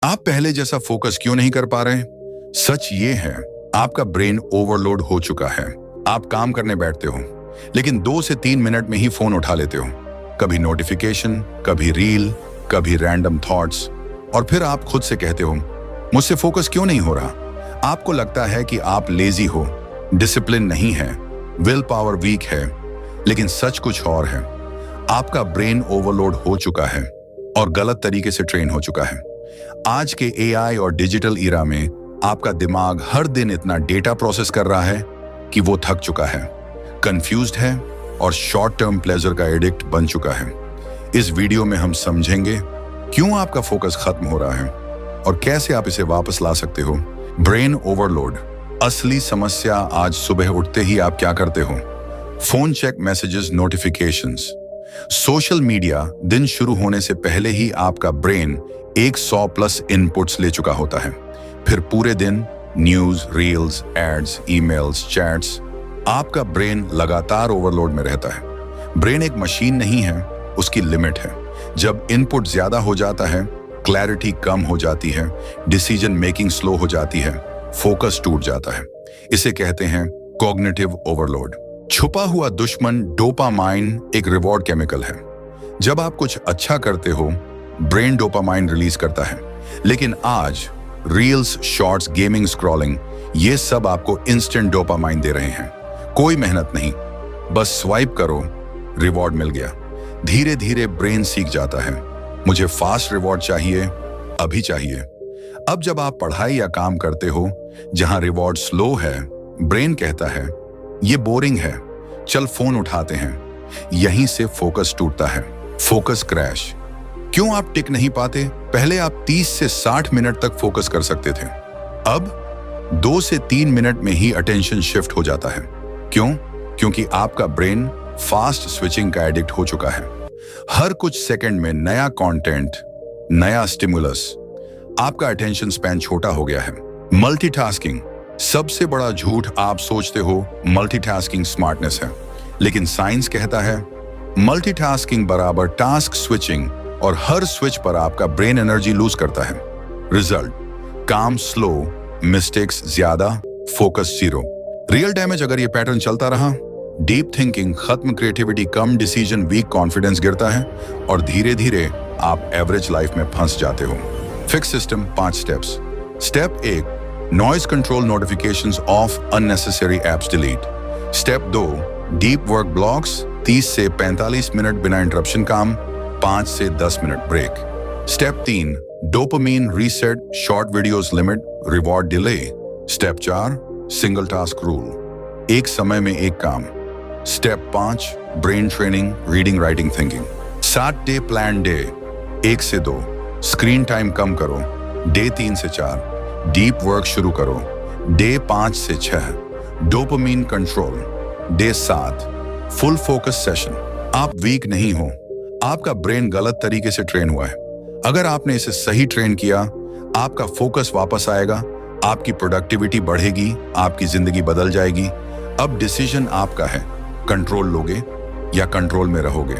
आप पहले जैसा फोकस क्यों नहीं कर पा रहे? सच ये है, आपका ब्रेन ओवरलोड हो चुका है। आप काम करने बैठते हो, लेकिन 2 से 3 मिनट में ही फोन उठा लेते हो। कभी नोटिफिकेशन, कभी रील, कभी रैंडम थॉट्स, और फिर आप खुद से कहते हो, मुझसे फोकस क्यों नहीं हो रहा? आपको लगता है कि आप लेजी हो, डिसिप्लिन नहीं है, विल पावर वीक है, लेकिन सच कुछ और है। आपका ब्रेन ओवरलोड हो चुका है और गलत तरीके से ट्रेन हो चुका है। आज के एआई और डिजिटल ईरा में आपका दिमाग हर दिन इतना डेटा प्रोसेस कर रहा है कि वो थक चुका है, कंफ्यूज्ड है और शॉर्ट टर्म प्लेजर का एडिक्ट बन चुका है। इस वीडियो में हम समझेंगे क्यों आपका फोकस खत्म हो रहा है और कैसे आप इसे वापस ला सकते हो। ब्रेन ओवरलोड असली समस्या। आज सुबह उठते ही आप क्या करते हो? Phone check, messages, notifications, social media. दिन शुरू होने से पहले ही आपका ब्रेन 100+ इनपुट्स ले चुका होता है। फिर पूरे दिन news, reels, ads, emails, chats. आपका ब्रेन लगातार ओवरलोड में रहता है। ब्रेन एक मशीन नहीं है, उसकी लिमिट है। जब इनपुट ज्यादा हो जाता है, क्लैरिटी कम हो जाती है, डिसीजन मेकिंग स्लो हो जाती है, फोकस टूट जाता है। इसे कहते हैं कॉग्निटिव ओवरलोड। छुपा हुआ दुश्मन डोपामाइन एक रिवॉर्ड केमिकल है। जब आप कुछ अच्छा करते हो, ब्रेन डोपामाइन रिलीज करता है। लेकिन आज रील्स, शॉर्ट्स, गेमिंग, स्क्रॉलिंग, ये सब आपको इंस्टेंट डोपामाइन दे रहे हैं। कोई मेहनत नहीं, बस स्वाइप करो, रिवॉर्ड मिल गया। धीरे धीरे ब्रेन सीख जाता है, मुझे फास्ट रिवॉर्ड चाहिए, अभी चाहिए। अब जब आप पढ़ाई या काम करते हो जहां रिवॉर्ड स्लो है, ब्रेन कहता है ये बोरिंग है, चल फोन उठाते हैं। यहीं से फोकस टूटता है, फोकस क्रैश। क्यों आप टिक नहीं पाते? पहले आप 30 से 60 मिनट तक फोकस कर सकते थे, अब 2 से 3 मिनट में ही अटेंशन शिफ्ट हो जाता है। क्यों? क्योंकि आपका ब्रेन फास्ट स्विचिंग का एडिक्ट हो चुका है। हर कुछ सेकंड में नया कंटेंट, नया स्टिमुलस। आपका अटेंशन स्पैन छोटा हो गया है। मल्टीटास्किंग सबसे बड़ा झूठ। आप सोचते हो मल्टीटास्किंग स्मार्टनेस है, लेकिन साइंस कहता है मल्टीटास्किंग बराबर टास्क स्विचिंग, और हर स्विच पर आपका ब्रेन एनर्जी लूज करता है। रिजल्ट, काम स्लो, मिस्टेक्स ज्यादा, फोकस जीरो। रियल डैमेज अगर ये पैटर्न चलता रहा, डीप थिंकिंग खत्म, क्रिएटिविटी कम, डिसीजन वीक, कॉन्फिडेंस गिरता है और धीरे धीरे आप एवरेज लाइफ में फंस जाते हो। Fix system 5 steps. Step 1, noise control, notifications of, unnecessary apps delete. Step 2, deep work blocks, 30 से 45 मिनट बिना इंटरप्शन काम, 5 से 10 minute break. Step 3, dopamine reset, short videos limit, reward delay. Step 4, single task rule, एक समय में एक काम। Step 5, brain training, reading, writing, thinking. 7 day plan day, 1 से 2, स्क्रीन टाइम कम करो, डे 3 से 4, डीप वर्क शुरू करो, डे 5 से 6, dopamine control, day 7, full focus session. आप वीक नहीं हो, आपका ब्रेन गलत तरीके से ट्रेन हुआ है। अगर आपने इसे सही ट्रेन किया, आपका फोकस वापस आएगा, आपकी प्रोडक्टिविटी बढ़ेगी, आपकी जिंदगी बदल जाएगी। अब डिसीजन आपका है, कंट्रोल लोगे या कंट्रोल में रहोगे।